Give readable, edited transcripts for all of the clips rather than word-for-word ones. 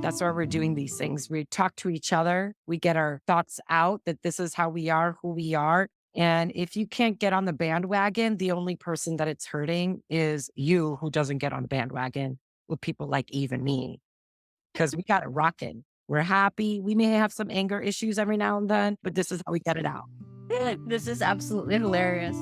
That's why we're doing these things. We talk to each other. We get our thoughts out that this is how we are, who we are. And if you can't get on the bandwagon, the only person that it's hurting is you who doesn't get on the bandwagon with people like Eve and me, because we got it rocking. We're happy. We may have some anger issues every now and then, but this is how we get it out. This is absolutely hilarious.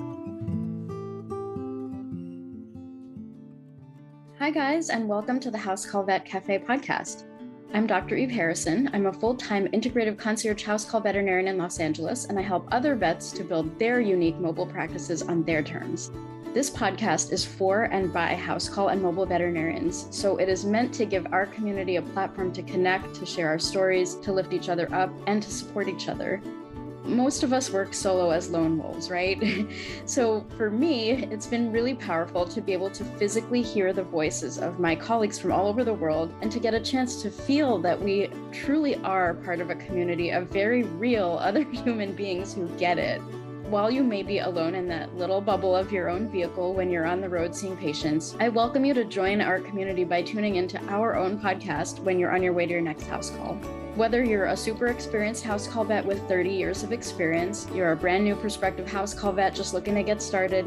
Hi, guys, and welcome to the House Call Vet Cafe podcast. I'm Dr. Eve Harrison. I'm a full-time integrative concierge house call veterinarian in Los Angeles, and I help other vets to build their unique mobile practices on their terms. This podcast is for and by house call and mobile veterinarians, so it is meant to give our community a platform to connect, to share our stories, to lift each other up, and to support each other. Most of us work solo as lone wolves, right? So for me, it's been really powerful to be able to physically hear the voices of my colleagues from all over the world and to get a chance to feel that we truly are part of a community of very real other human beings who get it. While you may be alone in that little bubble of your own vehicle when you're on the road seeing patients, I welcome you to join our community by tuning into our own podcast when you're on your way to your next house call. Whether you're a super experienced house call vet with 30 years of experience, you're a brand new prospective house call vet just looking to get started,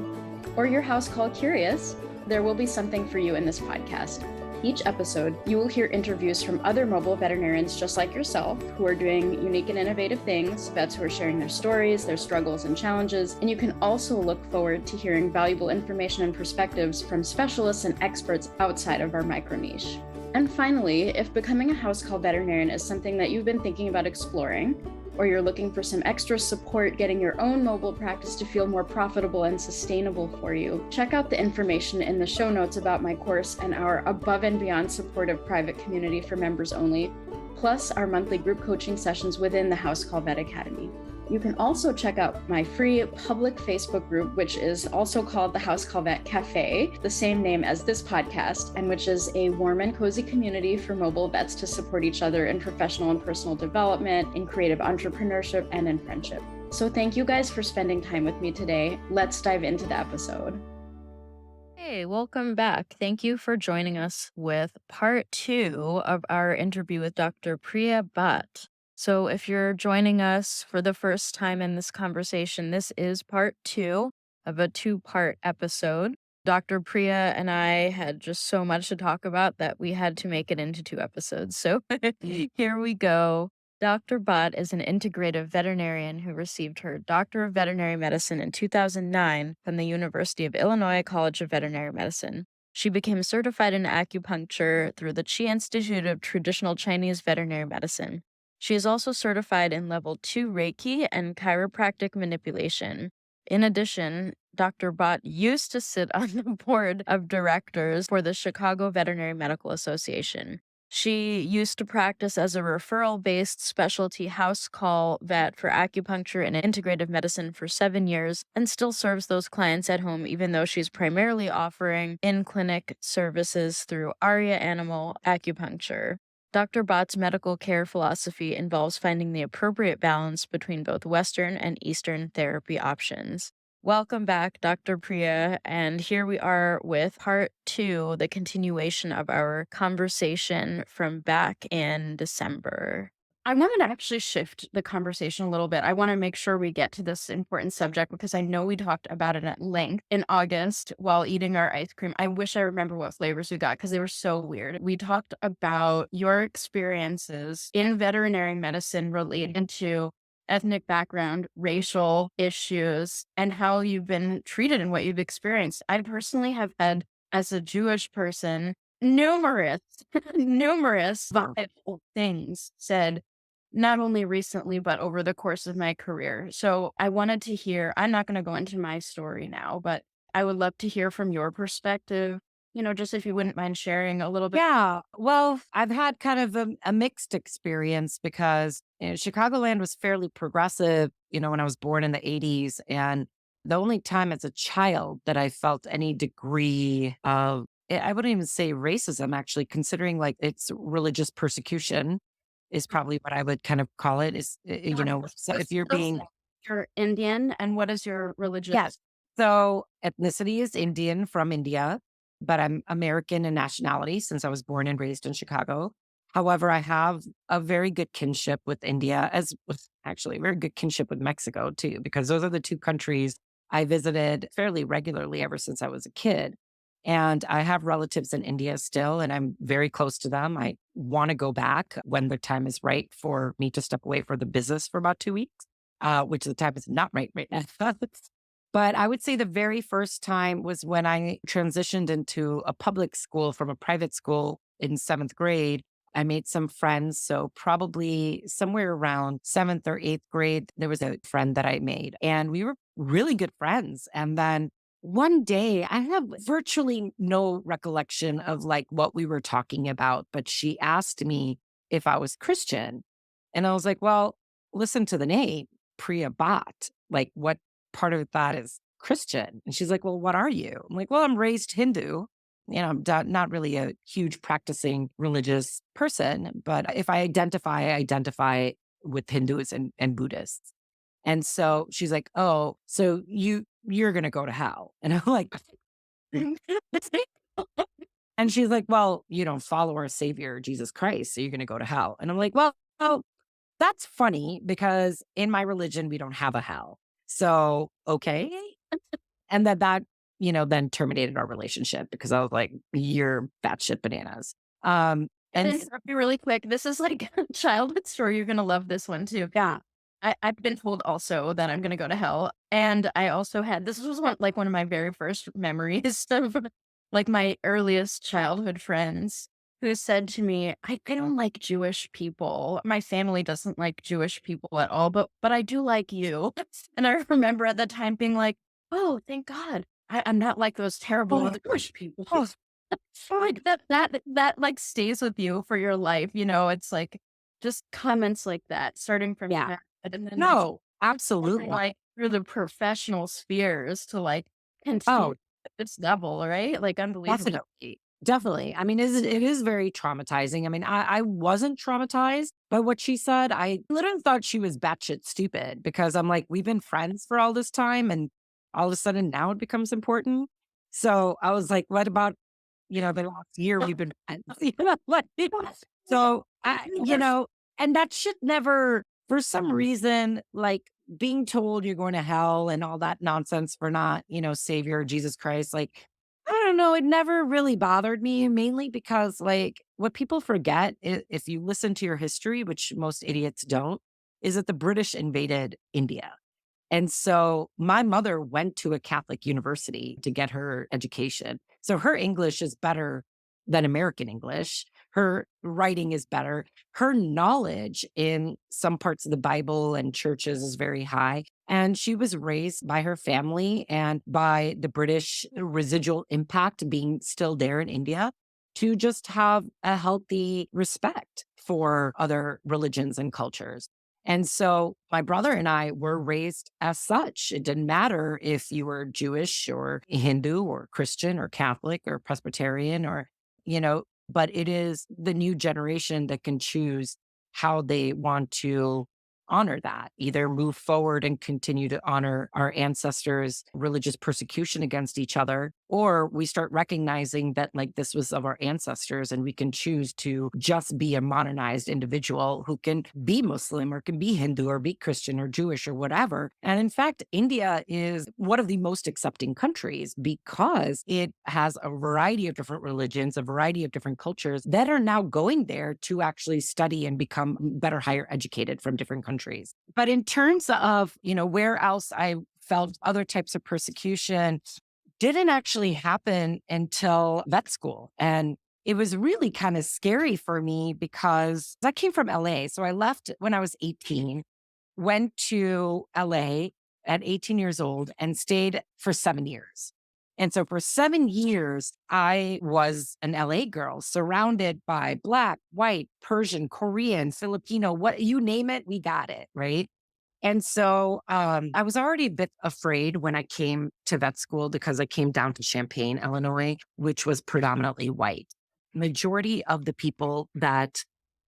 or you're house call curious, there will be something for you in this podcast. Each episode, you will hear interviews from other mobile veterinarians just like yourself who are doing unique and innovative things, vets who are sharing their stories, their struggles and challenges, and you can also look forward to hearing valuable information and perspectives from specialists and experts outside of our micro niche. And finally, if becoming a house call veterinarian is something that you've been thinking about exploring, or you're looking for some extra support getting your own mobile practice to feel more profitable and sustainable for you, check out the information in the show notes about my course and our above and beyond supportive private community for members only, plus our monthly group coaching sessions within the House Call Vet Academy. You can also check out my free public Facebook group, which is also called the House Call Vet Cafe, the same name as this podcast, and which is a warm and cozy community for mobile vets to support each other in professional and personal development, in creative entrepreneurship, and in friendship. So thank you guys for spending time with me today. Let's dive into the episode. Hey, welcome back. Thank you for joining us with part 2 of our interview with Dr. Priya Bhatt. So if you're joining us for the first time in this conversation, this is part 2 of a 2-part episode. Dr. Priya and I had just so much to talk about that we had to make it into 2 episodes. So here we go. Dr. Bhatt is an integrative veterinarian who received her Doctor of Veterinary Medicine in 2009 from the University of Illinois College of Veterinary Medicine. She became certified in acupuncture through the Chi Institute of Traditional Chinese Veterinary Medicine. She is also certified in Level 2 Reiki and chiropractic manipulation. In addition, Dr. Bhatt used to sit on the board of directors for the Chicago Veterinary Medical Association. She used to practice as a referral-based specialty house call vet for acupuncture and integrative medicine for 7 years and still serves those clients at home, even though she's primarily offering in-clinic services through Arya Animal Acupuncture. Dr. Bhatt's medical care philosophy involves finding the appropriate balance between both Western and Eastern therapy options. Welcome back, Dr. Priya, and here we are with part 2, the continuation of our conversation from back in December. I wanted to actually shift the conversation a little bit. I want to make sure we get to this important subject because I know we talked about it at length in August while eating our ice cream. I wish I remember what flavors we got because they were so weird. We talked about your experiences in veterinary medicine related to ethnic background, racial issues, and how you've been treated and what you've experienced. I personally have had, as a Jewish person, numerous vital things said, not only recently, but over the course of my career. So I wanted to hear, I'm not going to go into my story now, but I would love to hear from your perspective, just if you wouldn't mind sharing a little bit. Yeah. Well, I've had kind of a mixed experience because Chicagoland was fairly progressive, when I was born in the 80s. And the only time as a child that I felt any degree of, I wouldn't even say racism, actually, considering like it's religious persecution is probably what I would kind of call it is, so if you're being. You're Indian, and what is your religious? Yes. So ethnicity is Indian from India, but I'm American in nationality since I was born and raised in Chicago. However, I have a very good kinship with India, as with actually a very good kinship with Mexico too, because those are the two countries I visited fairly regularly ever since I was a kid. And I have relatives in India still, and I'm very close to them. I want to go back when the time is right for me to step away for the business for about 2 weeks, which the time is not right now. But I would say the very first time was when I transitioned into a public school from a private school in seventh grade. I made some friends. So, probably somewhere around seventh or eighth grade, there was a friend that I made, and we were really good friends. And then one day, I have virtually no recollection of like what we were talking about, but she asked me if I was Christian. And I was like, well, listen to the name, Priya Bhatt. Like, what part of that is Christian? And she's like, well, what are you? I'm like, well, I'm raised Hindu. I'm not really a huge practicing religious person, but if I identify with Hindus and Buddhists. And so she's like, oh, so you're going to go to hell. And I'm like, and she's like, well, you don't follow our savior, Jesus Christ. So you're going to go to hell. And I'm like, well, that's funny because in my religion, we don't have a hell. So, okay. And then terminated our relationship because I was like, you're batshit bananas. And Interrupt you really quick. This is like a childhood story. You're gonna love this one too. yeah. I've been told also that I'm gonna go to hell. And I also had this was one of my very first memories of like my earliest childhood friends who said to me, I don't like Jewish people. My family doesn't like Jewish people at all, but I do like you. And I remember at that time being like, oh, thank God. I'm not like those terrible Oh, other Jewish people. oh, So, like, that, like, stays with you for your life, it's, like, just comments like that starting from yeah. childhood and then, like, No, absolutely. like, through the professional spheres to, like, continue Oh, at this level, right? Like, unbelievable. definitely. Definitely. I mean, it is very traumatizing. I mean, I wasn't traumatized by what she said. I literally thought she was batshit stupid because I'm like, we've been friends for all this time and all of a sudden now it becomes important. So I was like, what about, the last year we've been friends? Like, so and that should never, for some reason, like being told you're going to hell and all that nonsense for not, Savior Jesus Christ, like I don't know. It never really bothered me, mainly because, like, what people forget, if you listen to your history, which most idiots don't, is that the British invaded India. And so my mother went to a Catholic university to get her education. So her English is better than American English. Her writing is better. Her knowledge in some parts of the Bible and churches is very high. And she was raised by her family and by the British residual impact being still there in India to just have a healthy respect for other religions and cultures. And so my brother and I were raised as such. It didn't matter if you were Jewish or Hindu or Christian or Catholic or Presbyterian but it is the new generation that can choose how they want to honor that, either move forward and continue to honor our ancestors' religious persecution against each other, or we start recognizing that like this was of our ancestors and we can choose to just be a modernized individual who can be Muslim or can be Hindu or be Christian or Jewish or whatever. And in fact, India is one of the most accepting countries because it has a variety of different religions, a variety of different cultures that are now going there to actually study and become better higher educated from different countries. But in terms of, where else I felt other types of persecution didn't actually happen until vet school. And it was really kind of scary for me because I came from LA. So I left when I was 18, went to LA at 18 years old and stayed for 7 years. And so for 7 years, I was an LA girl surrounded by Black, white, Persian, Korean, Filipino, what you name it, we got it. Right. And so I was already a bit afraid when I came to vet school because I came down to Champaign, Illinois, which was predominantly white. Majority of the people that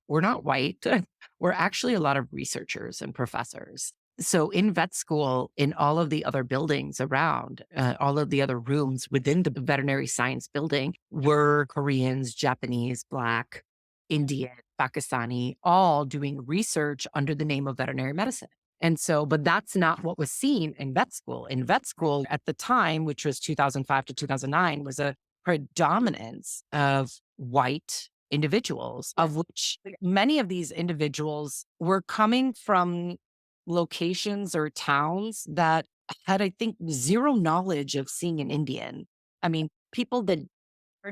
were not white were actually a lot of researchers and professors. So in vet school, in all of the other buildings around, all of the other rooms within the veterinary science building were Koreans, Japanese, Black, Indian. Pakistani, all doing research under the name of veterinary medicine. And so, but that's not what was seen in vet school. In vet school at the time, which was 2005 to 2009, was a predominance of white individuals, of which many of these individuals were coming from locations or towns that had, I think, zero knowledge of seeing an Indian. I mean, people that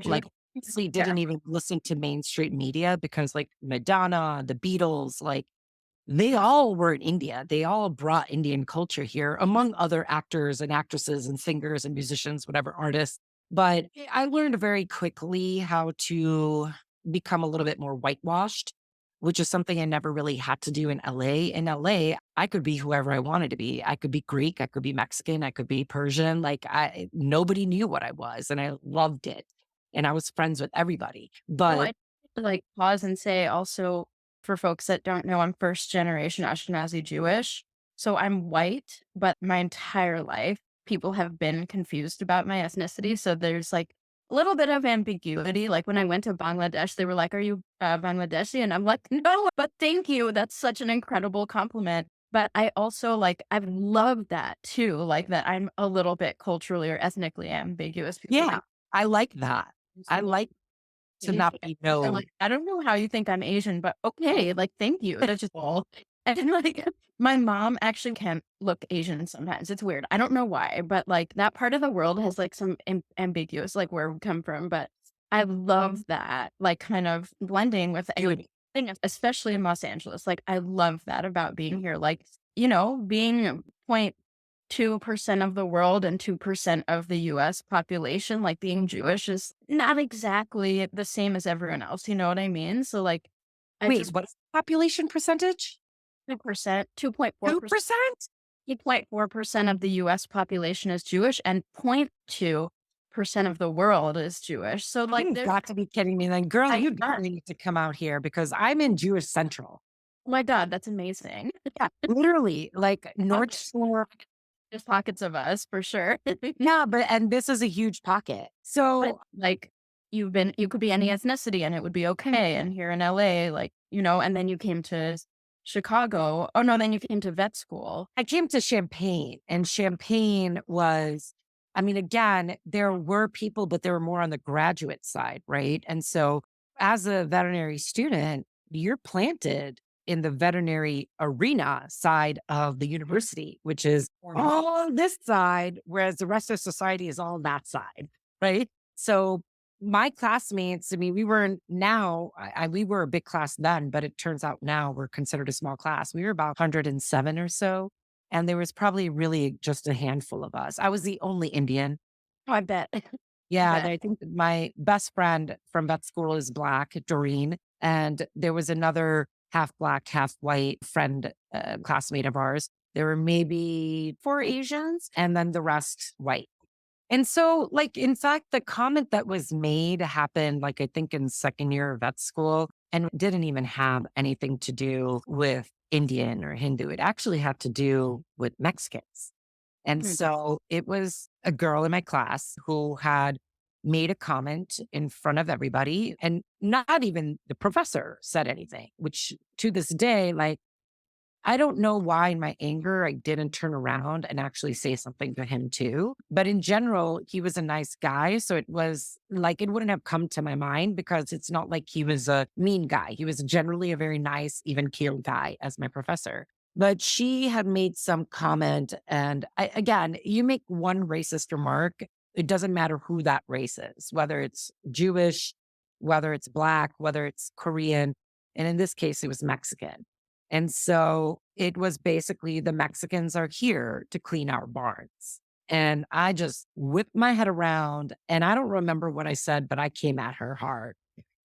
like obviously didn't even listen to mainstream media because like Madonna, the Beatles, like they all were in India. They all brought Indian culture here, among other actors and actresses and singers and musicians, whatever artists. But I learned very quickly how to become a little bit more whitewashed, which is something I never really had to do in LA. In LA, I could be whoever I wanted to be. I could be Greek, I could be Mexican, I could be Persian. Like nobody knew what I was, and I loved it. And I was friends with everybody. Well, But I like pause and say also for folks that don't know, I'm first generation Ashkenazi Jewish. So I'm white, but my entire life people have been confused about my ethnicity. So there's like a little bit of ambiguity. Like when I went to Bangladesh, they were like, "Are you Bangladeshi?" And I'm like, "No," but thank you. That's such an incredible compliment. But I also like, I've loved that too, like that I'm a little bit culturally or ethnically ambiguous. People are yeah, like, I like that. I like to Asian. not be I'm known. like, I don't know how you think I'm Asian, but okay, like, thank you. That's just all. And like, my mom actually can look Asian sometimes. It's weird. I don't know why, but like that part of the world has like some ambiguous, like where we come from. But I love that, like, kind of blending with Beauty. everything, especially in Los Angeles. Like, I love that about being here. Like, being 2% of the world and 2% of the US population, like being Jewish is not exactly the same as everyone else, you know what I mean? So like I Wait, just what's the population percentage? 2%, 2.4%, 2%? 2.4% of the US population is Jewish and 0.2% of the world is Jewish. So like You've there's got to be kidding me. Then, girl, I you definitely need to come out here because I'm in Jewish Central. oh my God, that's amazing. Yeah, literally, like North Shore. There's pockets of us for sure. Yeah, and this is a huge pocket. But, So, like, you could be any ethnicity and it would be okay, and here in LA, like, and then you came to Chicago. Oh, no, then you came to vet school. I came to Champaign, and Champaign was, I mean, again, there were people, but they were more on the graduate side, right? And so, as a veterinary student, you're planted in the veterinary arena side of the university, which is all this side, whereas the rest of society is all that side, right? So, my classmates, I mean, we were now, we were a big class then, but it turns out now we're considered a small class. We were about 107 or so. And there was probably really just a handful of us. I was the only Indian. Oh, I bet. I Yeah. And bet. I think that my best friend from vet school is Black, Doreen. And there was another half Black, half white friend, classmate of ours. There were maybe four Asians and then the rest white. And so, like, in fact, the comment that was made happened, like, I think in second year of vet school and didn't even have anything to do with Indian or Hindu. It actually had to do with Mexicans. And Mm. so it was a girl in my class who had made a comment in front of everybody, and not even the professor said anything, which to this day, like, I don't know why in my anger I didn't turn around and actually say something to him too. But in general, he was a nice guy. So it was like it wouldn't have come to my mind because it's not like he was a mean guy. He was generally a very nice, even keeled guy as my professor. But she had made some comment. And again, you make one racist remark, it doesn't matter who that race is, whether it's Jewish, whether it's Black, whether it's Korean. And in this case, it was Mexican. And so it was basically the Mexicans are here to clean our barns. And I just whipped my head around and I don't remember what I said, but I came at her hard.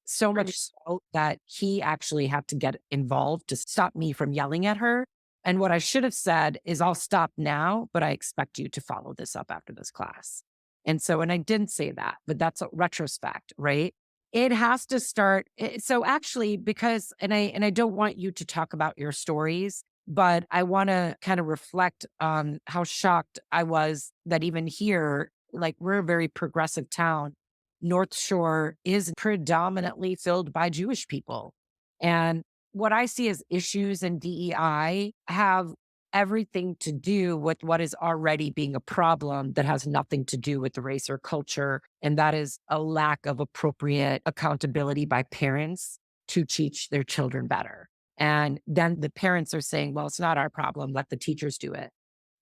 So much so that he actually had to get involved to stop me from yelling at her. And what I should have said is, I'll stop now, but I expect you to follow this up after this class. And I didn't say that, but that's a retrospect, right? It has to start. So actually, because, and I don't want you to talk about your stories, but I want to kind of reflect on how shocked I was that even here, like we're a very progressive town. North Shore is predominantly filled by Jewish people. And what I see as issues in DEI have everything to do with what is already being a problem that has nothing to do with the race or culture. And that is a lack of appropriate accountability by parents to teach their children better. And then the parents are saying, well, it's not our problem. Let the teachers do it.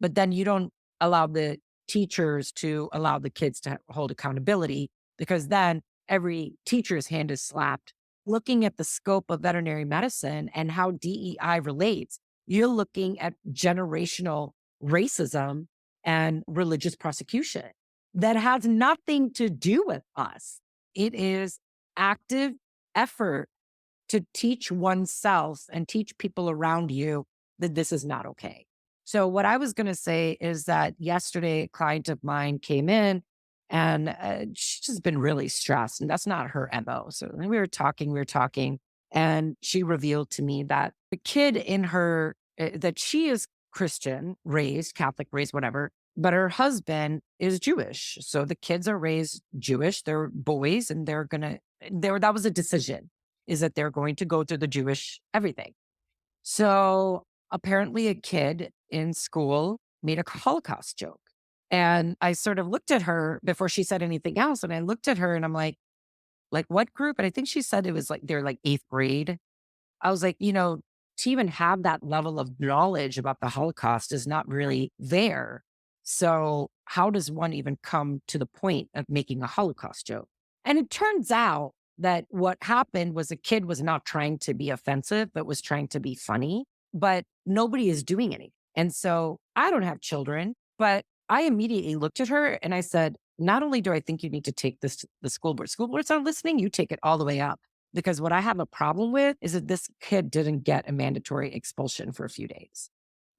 But then you don't allow the teachers to allow the kids to hold accountability, because then every teacher's hand is slapped. Looking at the scope of veterinary medicine and how DEI relates, you're looking at generational racism and religious prosecution that has nothing to do with us. It is active effort to teach oneself and teach people around you that this is not okay. So, what I was going to say is that yesterday, a client of mine came in and she's just been really stressed, and that's not her MO. So, we were talking, and she revealed to me that the kid in her, that she is Christian raised, Catholic raised, whatever, but her husband is Jewish. So the kids are raised Jewish. They're boys, and that was a decision, is that they're going to go through the Jewish everything. So apparently a kid in school made a Holocaust joke. And I sort of looked at her before she said anything else. And I looked at her and I'm like what group? And I think she said it was like, they're like eighth grade. I was like, to even have that level of knowledge about the Holocaust is not really there. So how does one even come to the point of making a Holocaust joke? And it turns out that what happened was a kid was not trying to be offensive, but was trying to be funny, but nobody is doing anything. And so I don't have children, but I immediately looked at her and I said, not only do I think you need to take this to the school board's not listening, you take it all the way up. Because what I have a problem with is that this kid didn't get a mandatory expulsion for a few days.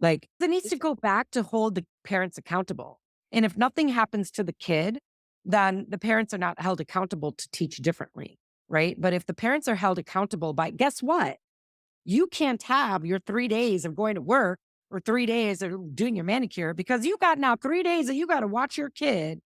Like, it needs to go back to hold the parents accountable. And if nothing happens to the kid, then the parents are not held accountable to teach differently, right? But if the parents are held accountable by, guess what? You can't have your 3 days of going to work or 3 days of doing your manicure, because you got now 3 days that you got to watch your kid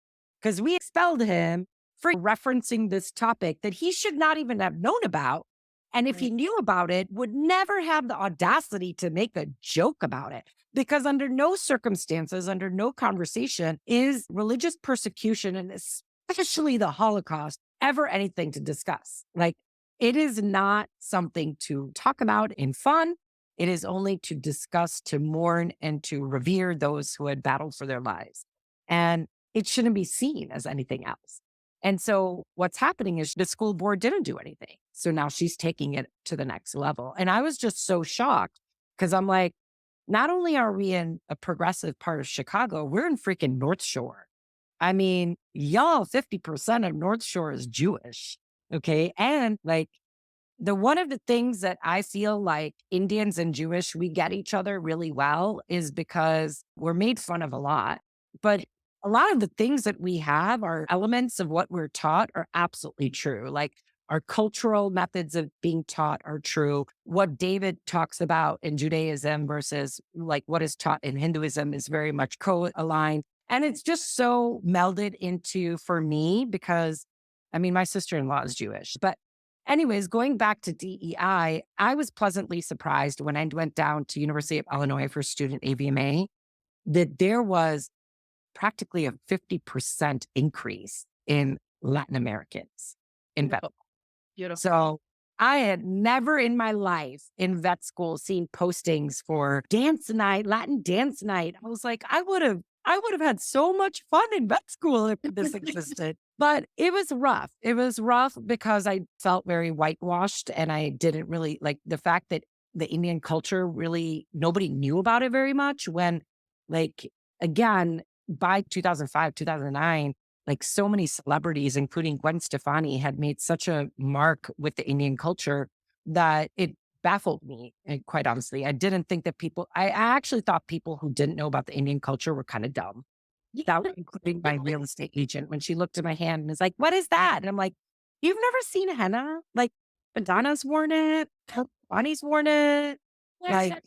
because we expelled him for referencing this topic that he should not even have known about. And if he knew about it, would never have the audacity to make a joke about it. Because under no circumstances, under no conversation is religious persecution, and especially the Holocaust, ever anything to discuss. Like, it is not something to talk about in fun. It is only to discuss, to mourn, and to revere those who had battled for their lives. And it shouldn't be seen as anything else. And so what's happening is the school board didn't do anything. So now she's taking it to the next level. And I was just so shocked because I'm like, not only are we in a progressive part of Chicago, we're in freaking North Shore. I mean, y'all, 50% of North Shore is Jewish. Okay. And like, one of the things that I feel like Indians and Jewish, we get each other really well is because we're made fun of a lot. But a lot of the things that we have are elements of what we're taught are absolutely true. Like, our cultural methods of being taught are true. What David talks about in Judaism versus like what is taught in Hinduism is very much co-aligned. And it's just so melded into, for me, because I mean, my sister-in-law is Jewish. But anyways, going back to DEI, I was pleasantly surprised when I went down to University of Illinois for student AVMA that there was practically a 50% increase in Latin Americans in vet. Beautiful. So I had never in my life in vet school seen postings for dance night, Latin dance night. I was like, I would have had so much fun in vet school if this existed. But it was rough. It was rough because I felt very whitewashed, and I didn't really like the fact that the Indian culture really, nobody knew about it very much when, like, again, by 2005, 2009, like so many celebrities, including Gwen Stefani, had made such a mark with the Indian culture that it baffled me. And quite honestly, I didn't think that I actually thought people who didn't know about the Indian culture were kind of dumb. That was including my real estate agent when she looked at my hand and was like, "What is that?" And I'm like, "You've never seen henna? Like, Madonna's worn it, Bonnie's worn it. Like,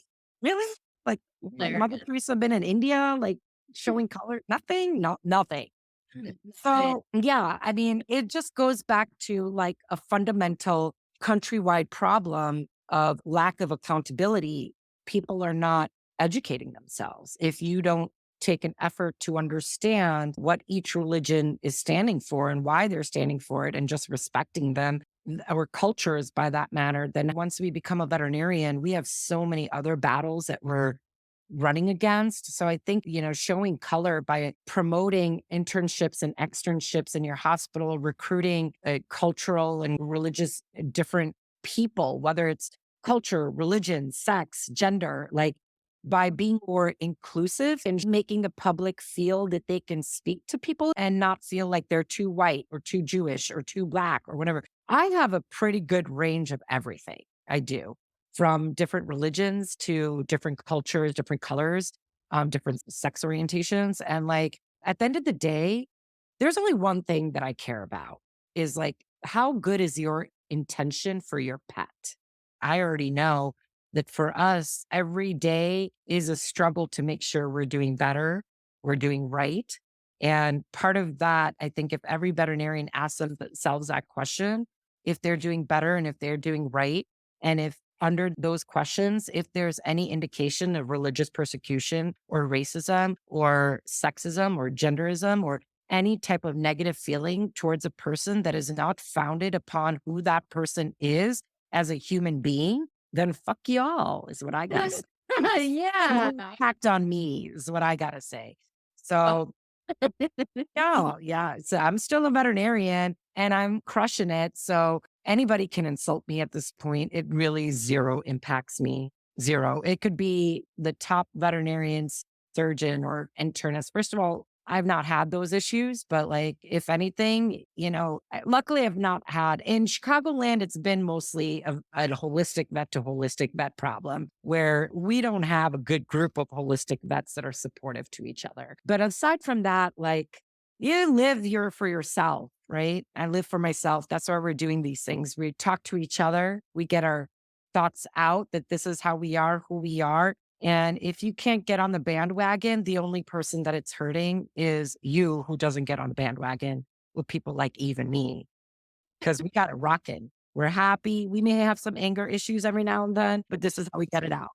really? Like, Mother Teresa been in India, like showing color? Nothing? No, nothing." So, yeah, I mean, it just goes back to like a fundamental countrywide problem of lack of accountability, people are not educating themselves. If you don't take an effort to understand what each religion is standing for and why they're standing for it and just respecting them, our cultures by that matter, then once we become a veterinarian, we have so many other battles that we're running against. So I think, showing color by promoting internships and externships in your hospital, recruiting cultural and religious different people, whether it's culture, religion, sex, gender, like by being more inclusive and making the public feel that they can speak to people and not feel like they're too white or too Jewish or too black or whatever. I have a pretty good range of everything. I do, from different religions to different cultures, different colors, different sex orientations. And like at the end of the day, there's only one thing that I care about is like, how good is your intention for your pet? I already know that for us, every day is a struggle to make sure we're doing better, we're doing right. And part of that, I think if every veterinarian asks themselves that question, if they're doing better and if they're doing right, and if under those questions, if there's any indication of religious persecution or racism or sexism or genderism or any type of negative feeling towards a person that is not founded upon who that person is as a human being, then fuck y'all is what I got to say. Yeah. Hacked on me is what I got to say. So yeah. So I'm still a veterinarian and I'm crushing it. So anybody can insult me at this point. It really zero impacts me. Zero. It could be the top veterinarian's surgeon or internist. First of all, I've not had those issues, but like, if anything, luckily I've not had in Chicagoland, it's been mostly a holistic vet to holistic vet problem where we don't have a good group of holistic vets that are supportive to each other. But aside from that, like, you live here for yourself, right? I live for myself. That's why we're doing these things. We talk to each other. We get our thoughts out that this is how we are, who we are. And if you can't get on the bandwagon, the only person that it's hurting is you who doesn't get on the bandwagon with people like Eve and me, because we got it rocking. We're happy. We may have some anger issues every now and then, but this is how we get it out.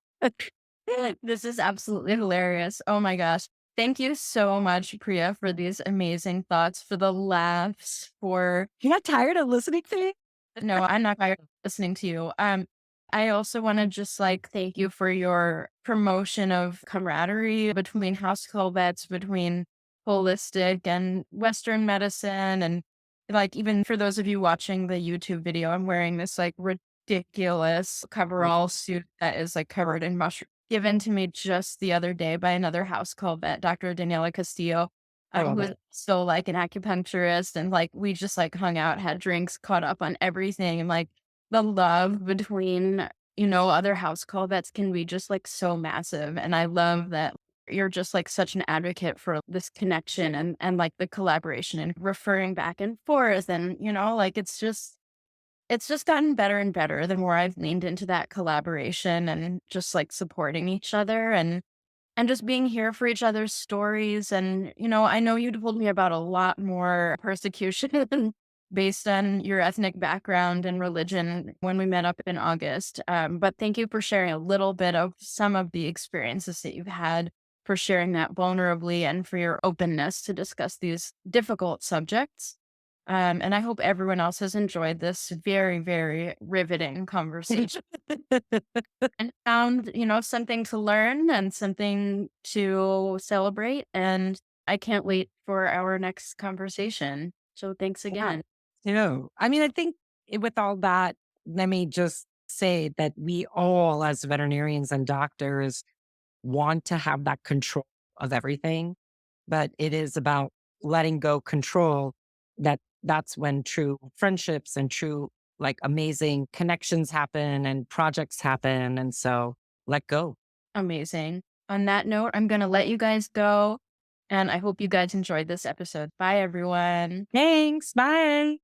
This is absolutely hilarious. Oh my gosh. Thank you so much, Priya, for these amazing thoughts, for the laughs, for You're not tired of listening to me? no, I'm not tired of listening to you. I also want to just like thank you for your promotion of camaraderie between house call vets, between holistic and Western medicine. And like, even for those of you watching the YouTube video, I'm wearing this like ridiculous coverall suit that is like covered in mushroom, given to me just the other day by another house call vet, Dr. Daniela Castillo, I love who is it. so like an acupuncturist. And like, we just like hung out, had drinks, caught up on everything. And like, the love between, other house call vets can be just like so massive. And I love that you're just like such an advocate for this connection and like the collaboration and referring back and forth. And, like it's just gotten better and better the more I've leaned into that collaboration and just like supporting each other and just being here for each other's stories. And, I know you told me about a lot more persecution based on your ethnic background and religion when we met up in August. But thank you for sharing a little bit of some of the experiences that you've had, for sharing that vulnerably, and for your openness to discuss these difficult subjects. And I hope everyone else has enjoyed this very, very riveting conversation and found, something to learn and something to celebrate. And I can't wait for our next conversation. So thanks Yeah. again. I mean, I think with all that, let me just say that we all, as veterinarians and doctors, want to have that control of everything, but it is about letting go control. That's when true friendships and true like amazing connections happen and projects happen. And so let go. Amazing. On that note, I'm going to let you guys go. And I hope you guys enjoyed this episode. Bye, everyone. Thanks. Bye.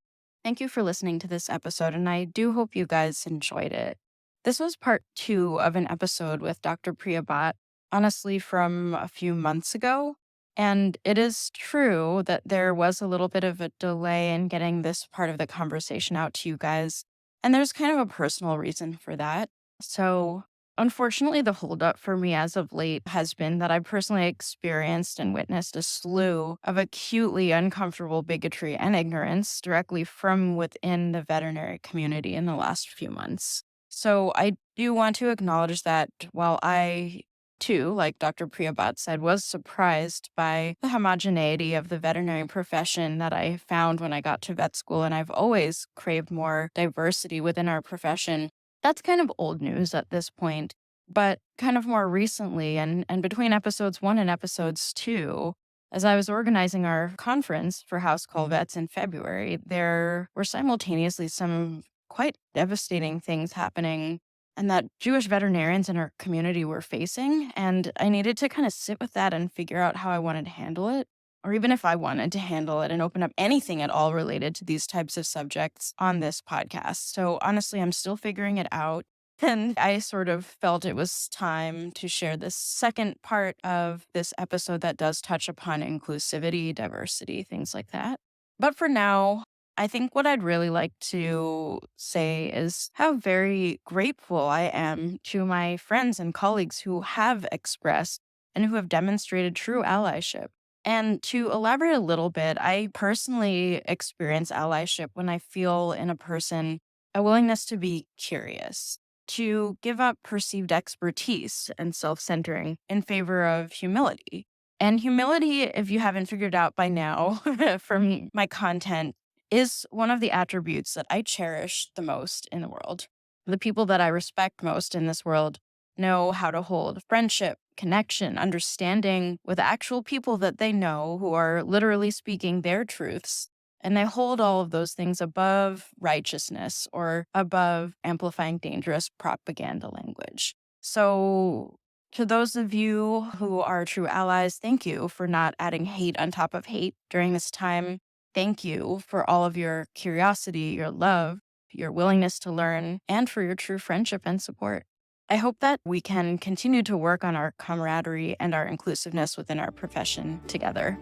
Thank you for listening to this episode, and I do hope you guys enjoyed it. This was part 2 of an episode with Dr. Priya Bhatt, honestly, from a few months ago. And it is true that there was a little bit of a delay in getting this part of the conversation out to you guys. And there's kind of a personal reason for that. So, unfortunately, the holdup for me as of late has been that I've personally experienced and witnessed a slew of acutely uncomfortable bigotry and ignorance directly from within the veterinary community in the last few months. So, I do want to acknowledge that while I too, like Dr. Priya Bhatt said, was surprised by the homogeneity of the veterinary profession that I found when I got to vet school, and I've always craved more diversity within our profession. That's kind of old news at this point, but kind of more recently, and between episodes 1 and episodes 2, as I was organizing our conference for House Call Vets in February, there were simultaneously some quite devastating things happening and that Jewish veterinarians in our community were facing. And I needed to kind of sit with that and figure out how I wanted to handle it, or even if I wanted to handle it and open up anything at all related to these types of subjects on this podcast. So honestly, I'm still figuring it out. And I sort of felt it was time to share this second part of this episode that does touch upon inclusivity, diversity, things like that. But for now, I think what I'd really like to say is how very grateful I am to my friends and colleagues who have expressed and who have demonstrated true allyship. And to elaborate a little bit, I personally experience allyship when I feel in a person a willingness to be curious, to give up perceived expertise and self centering in favor of humility. And humility, if you haven't figured out by now from my content, is one of the attributes that I cherish the most in the world. The people that I respect most in this world know how to hold friendship, connection, understanding with actual people that they know who are literally speaking their truths. And they hold all of those things above righteousness or above amplifying dangerous propaganda language. So, to those of you who are true allies, thank you for not adding hate on top of hate during this time. Thank you for all of your curiosity, your love, your willingness to learn, and for your true friendship and support. I hope that we can continue to work on our camaraderie and our inclusiveness within our profession together.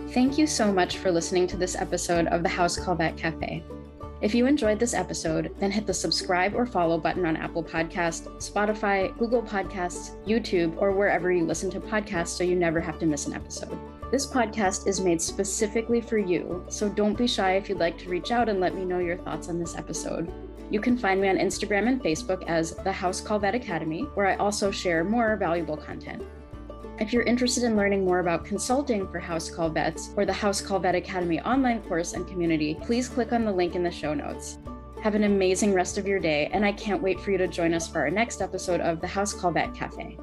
Thank you so much for listening to this episode of the House Call Vet Cafe. If you enjoyed this episode, then hit the subscribe or follow button on Apple Podcasts, Spotify, Google Podcasts, YouTube, or wherever you listen to podcasts so you never have to miss an episode. This podcast is made specifically for you, so don't be shy if you'd like to reach out and let me know your thoughts on this episode. You can find me on Instagram and Facebook as the House Call Vet Academy, where I also share more valuable content. If you're interested in learning more about consulting for House Call Vets or the House Call Vet Academy online course and community, please click on the link in the show notes. Have an amazing rest of your day, and I can't wait for you to join us for our next episode of the House Call Vet Cafe.